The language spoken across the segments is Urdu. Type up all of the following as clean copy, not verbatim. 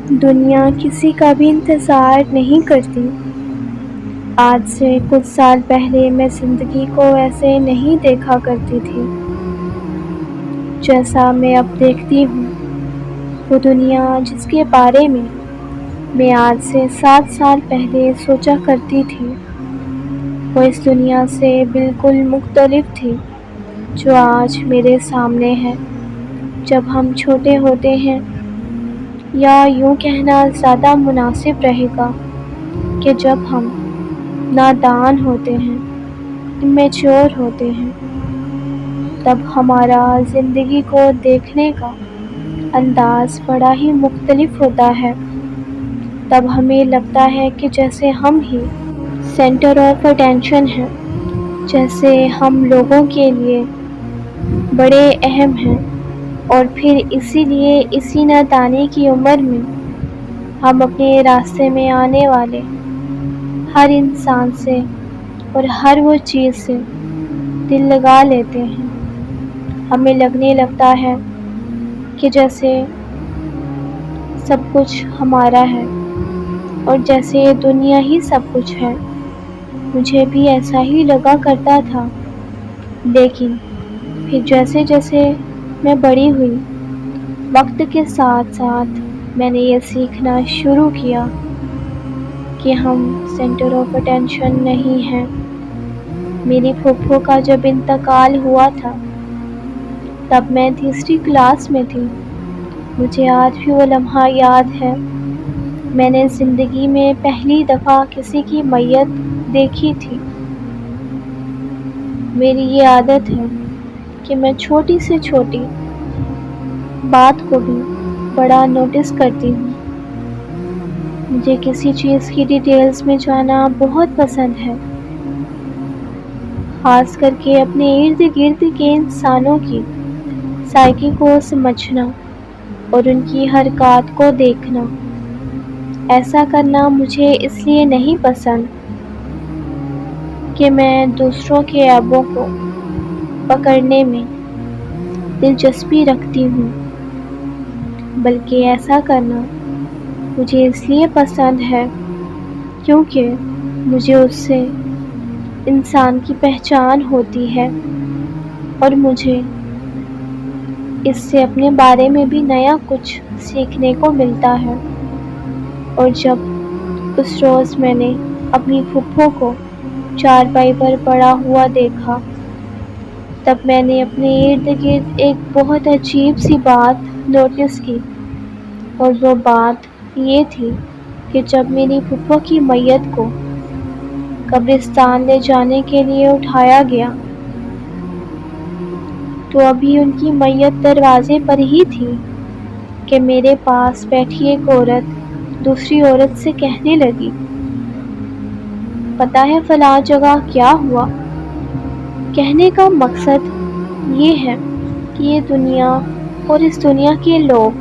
دنیا کسی کا بھی انتظار نہیں کرتی۔ آج سے کچھ سال پہلے میں زندگی کو ایسے نہیں دیکھا کرتی تھی جیسا میں اب دیکھتی ہوں۔ وہ دنیا جس کے بارے میں آج سے 7 سال پہلے سوچا کرتی تھی، وہ اس دنیا سے بالکل مختلف تھی جو آج میرے سامنے ہے۔ جب ہم چھوٹے ہوتے ہیں، یا یوں کہنا زیادہ مناسب رہے گا کہ جب ہم نادان ہوتے ہیں، امیچور ہوتے ہیں، تب ہمارا زندگی کو دیکھنے کا انداز بڑا ہی مختلف ہوتا ہے۔ تب ہمیں لگتا ہے کہ جیسے ہم ہی سینٹر آف اٹینشن ہیں، جیسے ہم لوگوں کے لیے بڑے اہم ہیں، اور پھر اسی لیے اسی نادانی کی عمر میں ہم اپنے راستے میں آنے والے ہر انسان سے اور ہر وہ چیز سے دل لگا لیتے ہیں۔ ہمیں لگنے لگتا ہے کہ جیسے سب کچھ ہمارا ہے، اور جیسے دنیا ہی سب کچھ ہے۔ مجھے بھی ایسا ہی لگا کرتا تھا، لیکن پھر جیسے جیسے میں بڑی ہوئی، وقت کے ساتھ ساتھ میں نے یہ سیکھنا شروع کیا کہ ہم سینٹر آف اٹینشن نہیں ہیں۔ میری پھوپھو کا جب انتقال ہوا تھا، تب میں تیسری کلاس میں تھی۔ مجھے آج بھی وہ لمحہ یاد ہے۔ میں نے زندگی میں پہلی دفعہ کسی کی میت دیکھی تھی۔ میری یہ عادت ہے کہ میں چھوٹی سے چھوٹی بات کو بھی بڑا نوٹس کرتی ہوں۔ مجھے کسی چیز کی ڈیٹیلز میں جانا بہت پسند ہے، خاص کر کے اپنے ارد گرد کے انسانوں کی سائیکی کو سمجھنا اور ان کی حرکات کو دیکھنا۔ ایسا کرنا مجھے اس لیے نہیں پسند کہ میں دوسروں کے عیبوں کو پکڑنے میں دلچسپی رکھتی ہوں، بلکہ ایسا کرنا مجھے اس لیے پسند ہے کیونکہ مجھے اس سے انسان کی پہچان ہوتی ہے، اور مجھے اس سے اپنے بارے میں بھی نیا کچھ سیکھنے کو ملتا ہے۔ اور جب اس روز میں نے اپنی پھوپھو کو چارپائی پر پڑا ہوا دیکھا، تب میں نے اپنے ارد گرد ایک بہت عجیب سی بات نوٹس کی، اور وہ بات یہ تھی کہ جب میری پھوپھو کی میت کو قبرستان لے جانے کے لیے اٹھایا گیا، تو ابھی ان کی میت دروازے پر ہی تھی کہ میرے پاس بیٹھی ایک عورت دوسری عورت سے کہنے لگی، پتہ ہے فلاں جگہ کیا ہوا؟ کہنے کا مقصد یہ ہے کہ یہ دنیا اور اس دنیا کے لوگ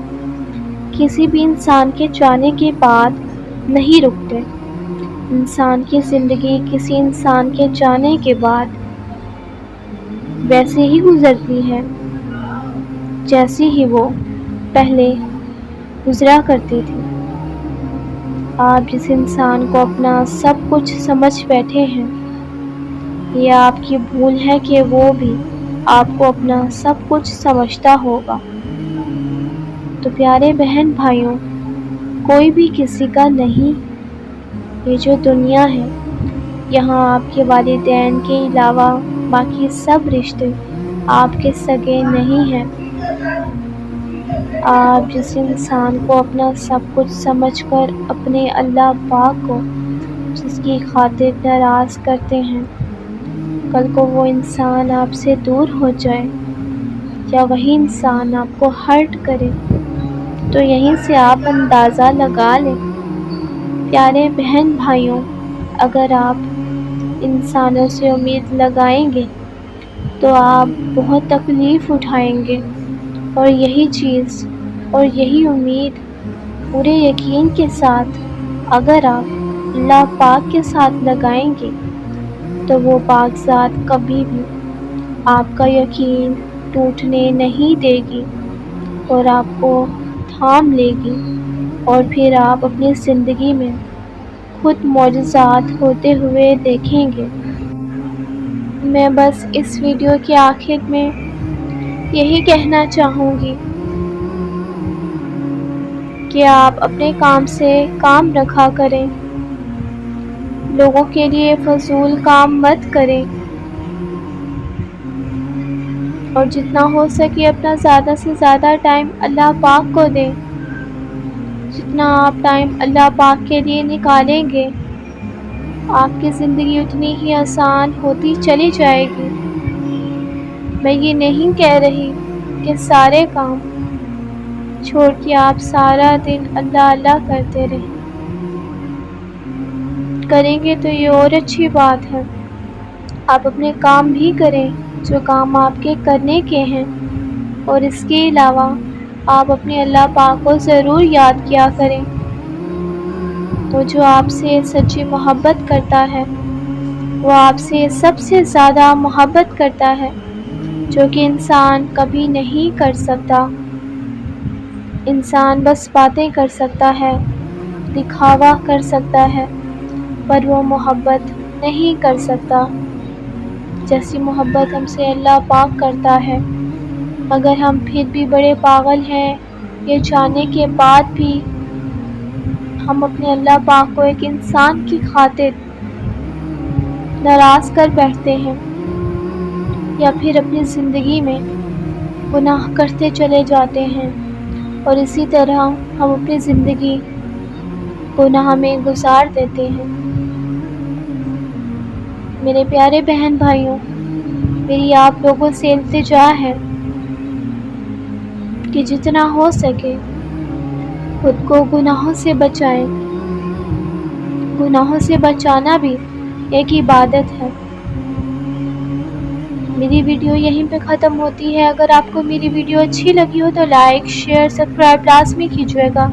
کسی بھی انسان کے جانے کے بعد نہیں رکتے۔ انسان کی زندگی کسی انسان کے جانے کے بعد ویسے ہی گزرتی ہے جیسی ہی وہ پہلے گزرا کرتی تھی۔ آپ جس انسان کو اپنا سب کچھ سمجھ بیٹھے ہیں، یہ آپ کی بھول ہے کہ وہ بھی آپ کو اپنا سب کچھ سمجھتا ہوگا۔ تو پیارے بہن بھائیوں، کوئی بھی کسی کا نہیں۔ یہ جو دنیا ہے، یہاں آپ کے والدین کے علاوہ باقی سب رشتے آپ کے سگے نہیں ہیں۔ آپ جس انسان کو اپنا سب کچھ سمجھ کر اپنے اللہ پاک کو جس کی خاطر ناراض کرتے ہیں، کل کو وہ انسان آپ سے دور ہو جائے، یا وہی انسان آپ کو ہرٹ کرے، تو یہیں سے آپ اندازہ لگا لیں۔ پیارے بہن بھائیوں، اگر آپ انسانوں سے امید لگائیں گے تو آپ بہت تکلیف اٹھائیں گے، اور یہی چیز اور یہی امید پورے یقین کے ساتھ اگر آپ اللہ پاک کے ساتھ لگائیں گے تو وہ پاک ذات کبھی بھی آپ کا یقین ٹوٹنے نہیں دے گی، اور آپ کو تھام لے گی۔ اور پھر آپ اپنی زندگی میں خود معجزات ہوتے ہوئے دیکھیں گے۔ میں بس اس ویڈیو کے آخر میں یہی کہنا چاہوں گی کہ آپ اپنے کام سے کام رکھا کریں، لوگوں کے لیے فضول کام مت کریں، اور جتنا ہو سکے اپنا زیادہ سے زیادہ ٹائم اللہ پاک کو دیں۔ جتنا آپ ٹائم اللہ پاک کے لیے نکالیں گے، آپ کی زندگی اتنی ہی آسان ہوتی چلی جائے گی۔ میں یہ نہیں کہہ رہی کہ سارے کام چھوڑ کے آپ سارا دن اللہ اللہ کرتے رہیں، کریں گے تو یہ اور اچھی بات ہے۔ آپ اپنے کام بھی کریں جو کام آپ کے کرنے کے ہیں، اور اس کے علاوہ آپ اپنے اللہ پاک کو ضرور یاد کیا کریں۔ تو جو آپ سے سچی محبت کرتا ہے وہ آپ سے سب سے زیادہ محبت کرتا ہے، جو کہ انسان کبھی نہیں کر سکتا۔ انسان بس باتیں کر سکتا ہے، دکھاوا کر سکتا ہے، پر وہ محبت نہیں کر سکتا جیسی محبت ہم سے اللہ پاک کرتا ہے۔ مگر ہم پھر بھی بڑے پاگل ہیں، یہ جاننے کے بعد بھی ہم اپنے اللہ پاک کو ایک انسان کی خاطر ناراض کر بیٹھتے ہیں، یا پھر اپنی زندگی میں گناہ کرتے چلے جاتے ہیں، اور اسی طرح ہم اپنی زندگی گناہ میں گزار دیتے ہیں۔ میرے پیارے بہن بھائیوں، میری آپ لوگوں سے التجا ہے کہ جتنا ہو سکے خود کو گناہوں سے بچائیں۔ گناہوں سے بچانا بھی ایک عبادت ہے۔ میری ویڈیو یہیں پہ ختم ہوتی ہے۔ اگر آپ کو میری ویڈیو اچھی لگی ہو تو لائک، شیئر، سبسکرائب لازمی کیجیے گا،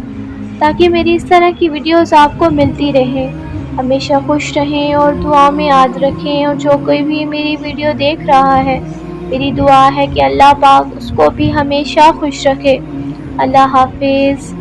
تاکہ میری اس طرح کی ویڈیوز آپ کو ملتی رہیں۔ ہمیشہ خوش رہیں اور دعا میں یاد رکھیں، اور جو کوئی بھی میری ویڈیو دیکھ رہا ہے، میری دعا ہے کہ اللہ پاک اس کو بھی ہمیشہ خوش رکھے۔ اللہ حافظ۔